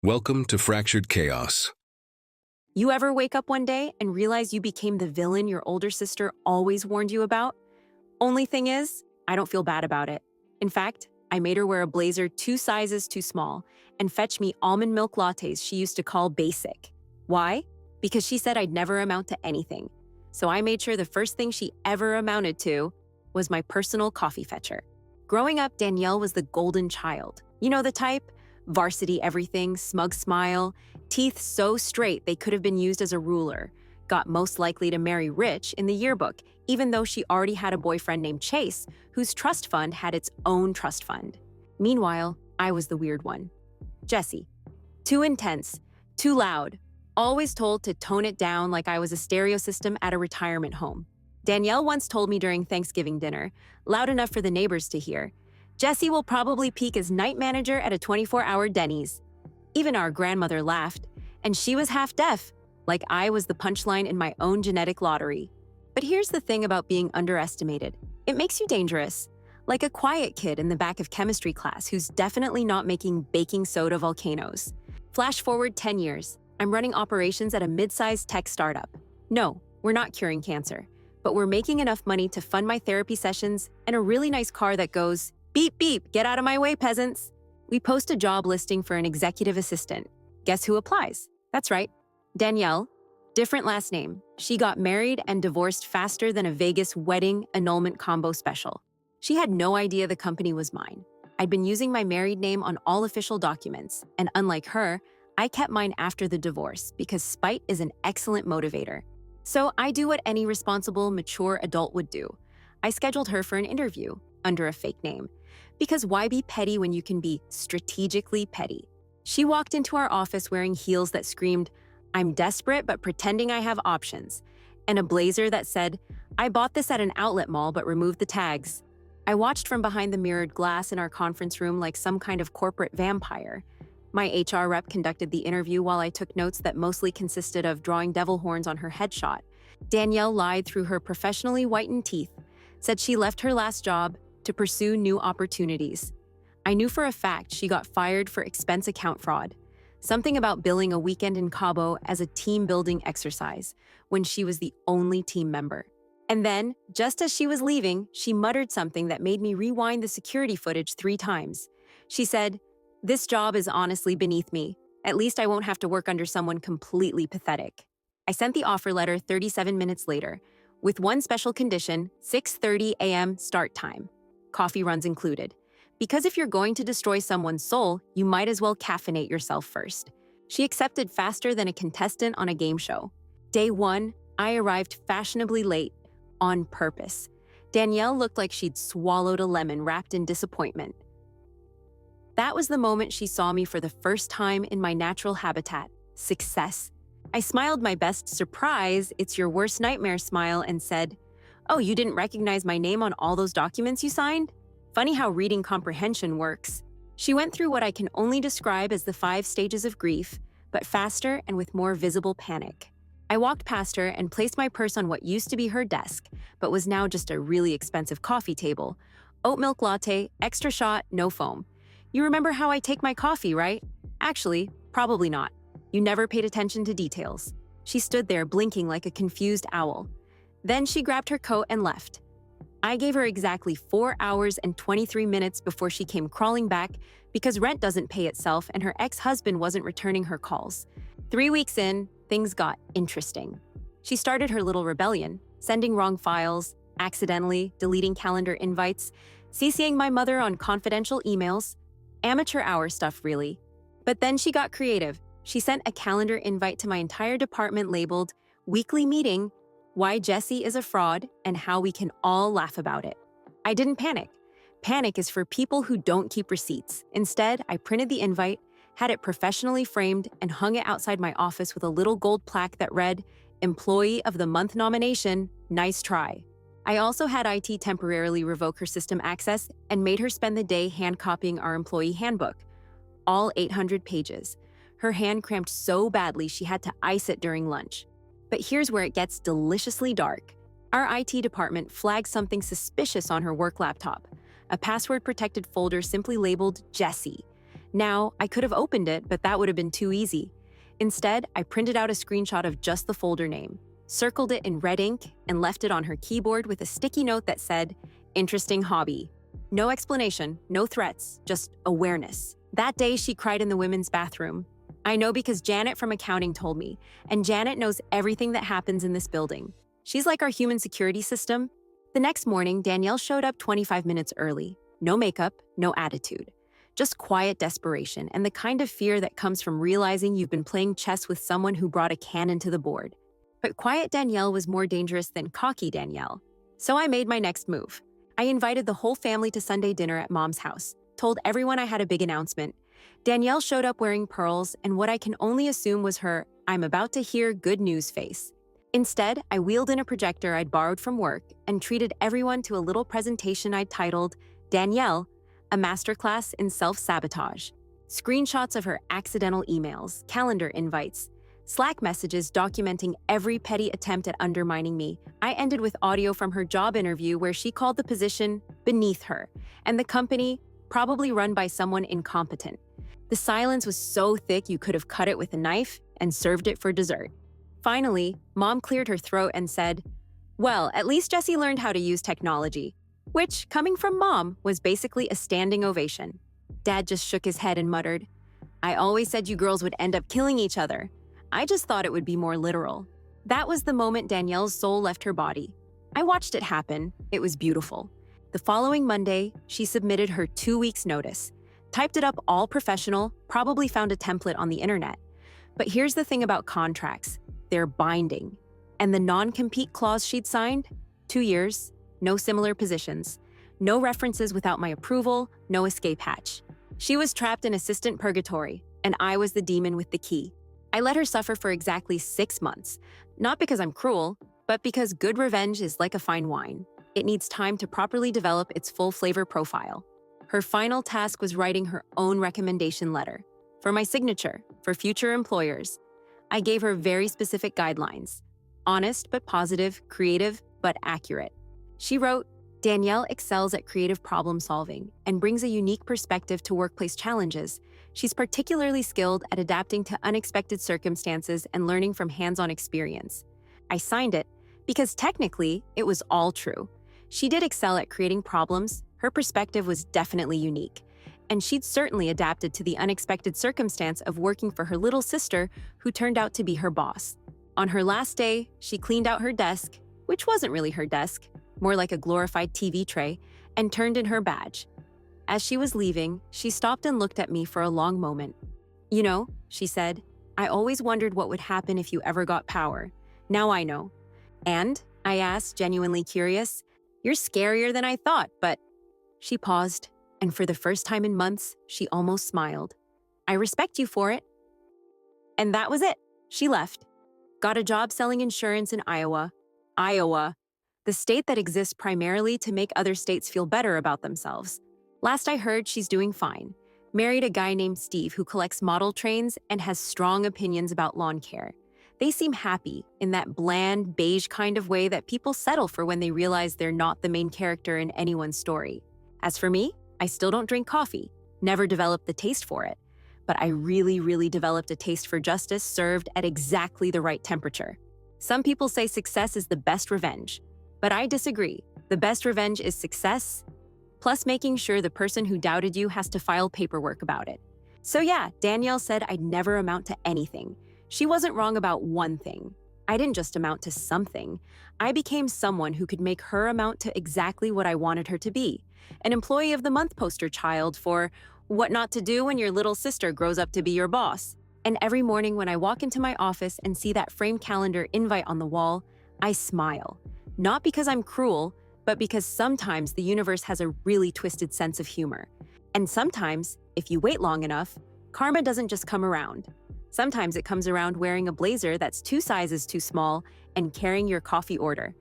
Welcome to Fractured Chaos. You ever wake up one day and realize you became the villain your older sister always warned you about? Only thing is, I don't feel bad about it. In fact, I made her wear a blazer 2 sizes too small and fetch me almond milk lattes she used to call basic. Why? Because she said I'd never amount to anything. So I made sure the first thing she ever amounted to was my personal coffee fetcher. Growing up, Danielle was the golden child. You know the type? Varsity everything, smug smile, teeth so straight they could have been used as a ruler, got most likely to marry rich in the yearbook, even though she already had a boyfriend named Chase, whose trust fund had its own trust fund. Meanwhile, I was the weird one. Jessie. Too intense, too loud, always told to tone it down like I was a stereo system at a retirement home. Danielle once told me during Thanksgiving dinner, loud enough for the neighbors to hear, Jessie will probably peak as night manager at a 24-hour Denny's. Even our grandmother laughed, and she was half deaf, like I was the punchline in my own genetic lottery. But here's the thing about being underestimated. It makes you dangerous, like a quiet kid in the back of chemistry class who's definitely not making baking soda volcanoes. Flash forward 10 years, I'm running operations at a mid-sized tech startup. No, we're not curing cancer, but we're making enough money to fund my therapy sessions and a really nice car that goes, beep, beep, get out of my way, peasants. We post a job listing for an executive assistant. Guess who applies? That's right, Danielle. Different last name. She got married and divorced faster than a Vegas wedding annulment combo special. She had no idea the company was mine. I'd been using my married name on all official documents, and unlike her, I kept mine after the divorce because spite is an excellent motivator. So I do what any responsible, mature adult would do. I scheduled her for an interview under a fake name. Because why be petty when you can be strategically petty? She walked into our office wearing heels that screamed, I'm desperate but pretending I have options, and a blazer that said, I bought this at an outlet mall but removed the tags. I watched from behind the mirrored glass in our conference room like some kind of corporate vampire. My HR rep conducted the interview while I took notes that mostly consisted of drawing devil horns on her headshot. Danielle lied through her professionally whitened teeth, said she left her last job to pursue new opportunities. I knew for a fact she got fired for expense account fraud, something about billing a weekend in Cabo as a team-building exercise when she was the only team member. And then, just as she was leaving, she muttered something that made me rewind the security footage 3 times. She said, this job is honestly beneath me. At least I won't have to work under someone completely pathetic. I sent the offer letter 37 minutes later, with one special condition, 6:30 a.m. start time. Coffee runs included. Because if you're going to destroy someone's soul, you might as well caffeinate yourself first. She accepted faster than a contestant on a game show. Day 1, I arrived fashionably late, on purpose. Danielle looked like she'd swallowed a lemon wrapped in disappointment. That was the moment she saw me for the first time in my natural habitat, success. I smiled my best surprise, it's your worst nightmare smile, and said, oh, you didn't recognize my name on all those documents you signed? Funny how reading comprehension works. She went through what I can only describe as the 5 stages of grief, but faster and with more visible panic. I walked past her and placed my purse on what used to be her desk, but was now just a really expensive coffee table. Oat milk latte, extra shot, no foam. You remember how I take my coffee, right? Actually, probably not. You never paid attention to details. She stood there blinking like a confused owl. Then she grabbed her coat and left. I gave her exactly 4 hours and 23 minutes before she came crawling back because rent doesn't pay itself and her ex-husband wasn't returning her calls. 3 weeks in, things got interesting. She started her little rebellion, sending wrong files, accidentally deleting calendar invites, CCing my mother on confidential emails. Amateur hour stuff, really. But then she got creative. She sent a calendar invite to my entire department labeled Weekly Meeting, Why Jessie is a Fraud and How We Can All Laugh About It. I didn't panic. Panic is for people who don't keep receipts. Instead, I printed the invite, had it professionally framed, and hung it outside my office with a little gold plaque that read, Employee of the Month nomination, nice try. I also had IT temporarily revoke her system access and made her spend the day hand-copying our employee handbook. All 800 pages. Her hand cramped so badly she had to ice it during lunch. But here's where it gets deliciously dark. Our IT department flagged something suspicious on her work laptop, a password-protected folder simply labeled Jessie. Now, I could have opened it, but that would have been too easy. Instead, I printed out a screenshot of just the folder name, circled it in red ink, and left it on her keyboard with a sticky note that said, "Interesting hobby." No explanation, no threats, just awareness. That day, she cried in the women's bathroom. I know because Janet from accounting told me, and Janet knows everything that happens in this building. She's like our human security system. The next morning, Danielle showed up 25 minutes early. No makeup, no attitude. Just quiet desperation and the kind of fear that comes from realizing you've been playing chess with someone who brought a cannon to the board. But quiet Danielle was more dangerous than cocky Danielle. So I made my next move. I invited the whole family to Sunday dinner at Mom's house, told everyone I had a big announcement. Danielle showed up wearing pearls and what I can only assume was her "I'm about to hear good news" face. Instead, I wheeled in a projector I'd borrowed from work and treated everyone to a little presentation I'd titled, "Danielle, a masterclass in self-sabotage." Screenshots of her accidental emails, calendar invites, Slack messages documenting every petty attempt at undermining me. I ended with audio from her job interview where she called the position beneath her and the company probably run by someone incompetent. The silence was so thick you could have cut it with a knife and served it for dessert. Finally, Mom cleared her throat and said, "Well, at least Jessie learned how to use technology," which, coming from Mom, was basically a standing ovation. Dad just shook his head and muttered, "I always said you girls would end up killing each other. I just thought it would be more literal." That was the moment Danielle's soul left her body. I watched it happen. It was beautiful. The following Monday, she submitted her 2 weeks' notice, typed it up all professional, probably found a template on the internet. But here's the thing about contracts. They're binding. And the non-compete clause she'd signed? 2 years, no similar positions, no references without my approval, no escape hatch. She was trapped in assistant purgatory, and I was the demon with the key. I let her suffer for exactly 6 months, not because I'm cruel, but because good revenge is like a fine wine. It needs time to properly develop its full flavor profile. Her final task was writing her own recommendation letter. For my signature, for future employers. I gave her very specific guidelines. Honest but positive, creative but accurate. She wrote, "Danielle excels at creative problem solving and brings a unique perspective to workplace challenges. She's particularly skilled at adapting to unexpected circumstances and learning from hands-on experience." I signed it because technically it was all true. She did excel at creating problems. Her perspective was definitely unique. And she'd certainly adapted to the unexpected circumstance of working for her little sister, who turned out to be her boss. On her last day, she cleaned out her desk, which wasn't really her desk, more like a glorified TV tray, and turned in her badge. As she was leaving, she stopped and looked at me for a long moment. "You know," she said, "I always wondered what would happen if you ever got power. Now I know." "And?" I asked, genuinely curious. "You're scarier than I thought, but..." She paused, and for the first time in months, she almost smiled. "I respect you for it." And that was it. She left. Got a job selling insurance in Iowa. Iowa, the state that exists primarily to make other states feel better about themselves. Last I heard, she's doing fine. Married a guy named Steve who collects model trains and has strong opinions about lawn care. They seem happy in that bland, beige kind of way that people settle for when they realize they're not the main character in anyone's story. As for me, I still don't drink coffee, never developed the taste for it. But I really developed a taste for justice served at exactly the right temperature. Some people say success is the best revenge, but I disagree. The best revenge is success, plus making sure the person who doubted you has to file paperwork about it. So yeah, Danielle said I'd never amount to anything. She wasn't wrong about one thing. I didn't just amount to something. I became someone who could make her amount to exactly what I wanted her to be. An employee of the month poster child for what not to do when your little sister grows up to be your boss. And every morning when I walk into my office and see that framed calendar invite on the wall, I smile. Not because I'm cruel, but because sometimes the universe has a really twisted sense of humor. And sometimes, if you wait long enough, karma doesn't just come around. Sometimes it comes around wearing a blazer that's 2 sizes too small and carrying your coffee order.